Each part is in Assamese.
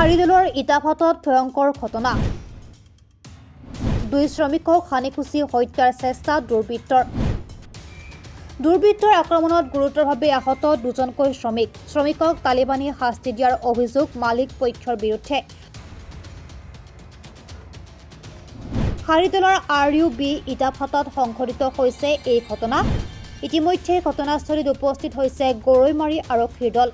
খাৰিদলৰ ইটাভাটত ভয়ংকৰ ঘটনা। 2 শ্ৰমিকক হানিকুচি হত্যাৰ চেষ্টা দুৰ্বৃত্তৰ আক্ৰমণত গুৰুতৰভাৱে আহত 2জনকৈ শ্ৰমিকক তালিবানী শাস্তি দিয়াৰ অভিযোগ মালিক পক্ষৰ বিৰুদ্ধে। খাৰিদলৰ RUB ইটাভাটত সংঘটিত হৈছে এই ঘটনা। ইতিমধ্যে ঘটনাস্থলীত উপস্থিত হৈছে গৰৈমাৰী আৰক্ষীৰ দল।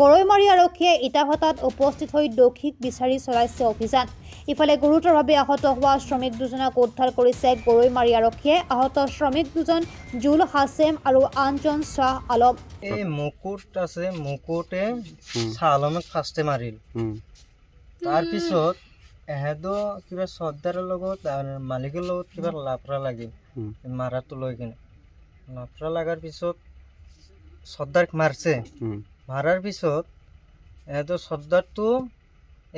গৰৈমাৰী আৰক্ষীয়ে ইটাভাটাত উপস্থিত হৈ দোষীক বিচাৰি চলাইছে অভিযান। ইফালে গুৰুতৰভাৱে আহত হোৱা শ্ৰমিক 2জনক উদ্ধাৰ কৰিছে গৰৈমাৰী আৰক্ষীয়ে। আহত শ্ৰমিক 2জন জুল হাছেম আৰু আনজন শ্বাহ আলম। এই মুকুট আছে, মুকুটে শ্বাহ আলমক ফাৰ্ষ্টে মাৰিল। তাৰপিছত এহেদো কিবা চৰ্দাৰৰ লগত মালিকৰ লগত কিবা লাফৰা লাগিল মাৰাটো লৈ কিনে। লাফৰা লগাৰ পিছত চৰ্দাৰক মাৰছে। মাৰাৰ পিছত এহেদো চৰ্দাৰটো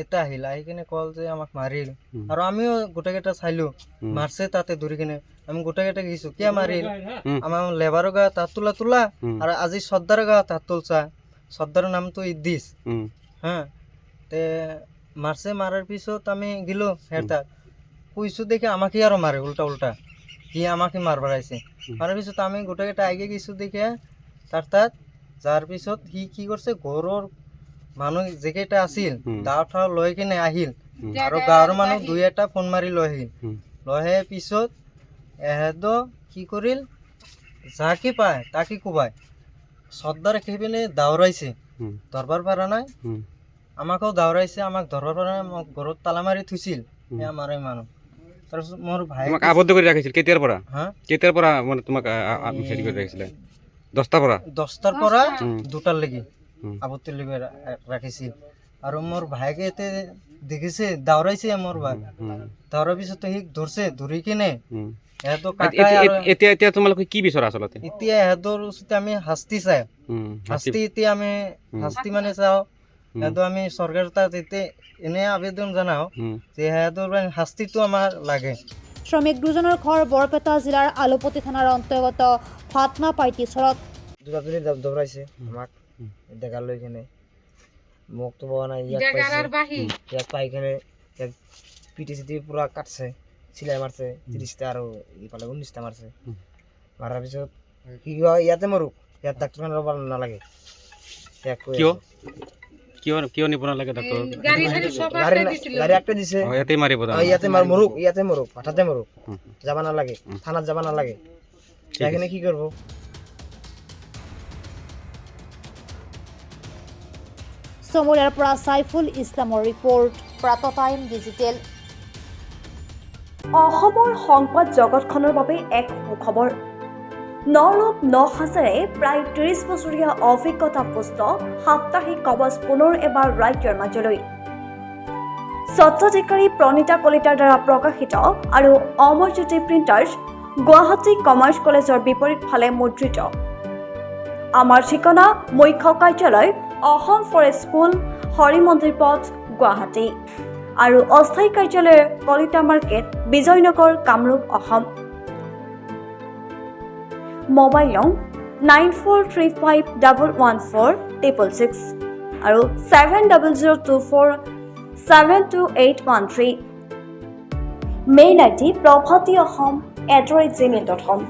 এটা আহিল, আহি কিনে কল যে আমাক মাৰিল। আৰু আমিও গোটেইকেইটা চাইলোঁ মাৰছে তাতে ধৰি কিনে। আমি গোটেইকেইটা গৈছোঁ, কিয় মাৰিল? আমাৰ লেবাৰৰ গা তাত তোলা আৰু আজি চৰ্দাৰৰ গা তাত তুলছা। চৰ্দাৰৰ নামটো ইদ্দিছ। হা তে মাৰছে। মাৰাৰ পিছত আমি গেলোঁ হেতাত কৈছোঁ দেখি আমাকে আৰু মাৰে উল্টা সি আমাকে মাৰবা আহিছে। মাৰাৰ পিছত আমি গোটেইকেইটা আগে গৈছোঁ দেখে তাত যাৰ পিছত সি কি কৰিছে, ঘৰৰ মানুহ যেকেইটা আছিল দাও লৈ কিনে আহিল আৰু গাঁৱৰ মানুহ 2-এটা ফোন মাৰি লৈ আহিল। লৈ আহি পিছত এহেদো কি কৰিল, যাকে পায় তাকে কোবাই চৰ্দাৰ সেইপিনে দাউৰাইছে, ধৰবাৰ পৰা নাই। আমাকো দাউৰাইছে, আমাক ধৰবাৰ পৰা নাই। মোক ঘৰত তালা মাৰি থৈছিল আমাৰ এই মানুহ। তাৰপিছত মোৰ ভাই আবদ্ধ কৰি ৰাখিছিল কেতিয়াৰ পৰা মানে তোমাক হেৰি কৰি ৰাখিছিলে? 10টাৰ পৰা 2টাৰ লৈকে আবদ্ধ কৰি ৰাখিছিল। আৰু মোৰ ভাইকে এতে দেখিছে দাউৰাইছে মোৰ ভাই। দাউৰাৰ পিছত সি ধৰছে, ধৰি কিনে এতিয়া তোমালোকে কি বিচৰা আচলতে? এতিয়া এহেঁতৰ ওচৰতে আমি শাস্তি চাই এতিয়া আমি শাস্তি মানে চাওঁ। এহেঁতো আমি চৰকাৰৰ তাত এতিয়া এনে আবেদন জনাওঁ যে এহেঁতৰ শাস্তিটো আমাৰ লাগে। শ্ৰমিক 2জনৰ ঘৰ বৰপেটা জিলাৰ আলুপতি থানাৰ অন্তৰ্গত ফাটনা পাইটিচৰত। দুটা দৌৰাইছে আমাক ডেকা লৈ কিনে, মোকতো পোৱা নাই। ইয়াক পাই কিনে পিটি পুৰা কাটছে, চিলাই মাৰছে 30টা আৰু ইফালে 19টা মাৰছে। মাৰাৰ পিছত কি হয়, ইয়াতে মৰো, ইয়াত ডাক্তৰখানা ল'ব নালাগে। কিয় নিব নালাগে ডাক্তৰ? গাড়ী একটা দিছে, ইয়াতে মাৰিব, ইয়াতে মৰো, হঠাতে মৰো, যাব নালাগে, থানাত যাব নালাগে। সেইখিনি কি কৰিব? চমুৰীয়াৰ পৰা চাইফুল ইছলামৰ ৰিপৰ্ট, প্ৰাতঃ টাইম ডিজিটেল। অসমৰ সংবাদ জগতখনৰ বাবে এক সুখবৰ। নৰূপ নসাজেৰে প্ৰায় 30 বছৰীয়া অভিজ্ঞতাপুষ্ট সাপ্তাহিক কবচ পুনৰ এবাৰ ৰাজ্যৰ মাজলৈ। স্বত্বাধিকাৰী প্ৰণীতা কলিতাৰ দ্বাৰা প্ৰকাশিত আৰু অমৰজ্যোতি প্ৰিণ্টাৰ্ছ, গুৱাহাটী কমাৰ্চ কলেজৰ বিপৰীত ফালে মুদ্ৰিত। আমাৰ ঠিকনা মুখ্য কাৰ্যালয় অসম ফৰেষ্ট স্কুল, হৰি মন্দিৰ পথ, গুৱাহাটী আৰু অস্থায়ী কাৰ্যালয় কলিতা মাৰ্কেট, বিজয়নগৰ, কামৰূপ, অসম। মোবাইল নং 9435114666 আৰু 7024722813। Mail ID probhatiahom@gmail.com।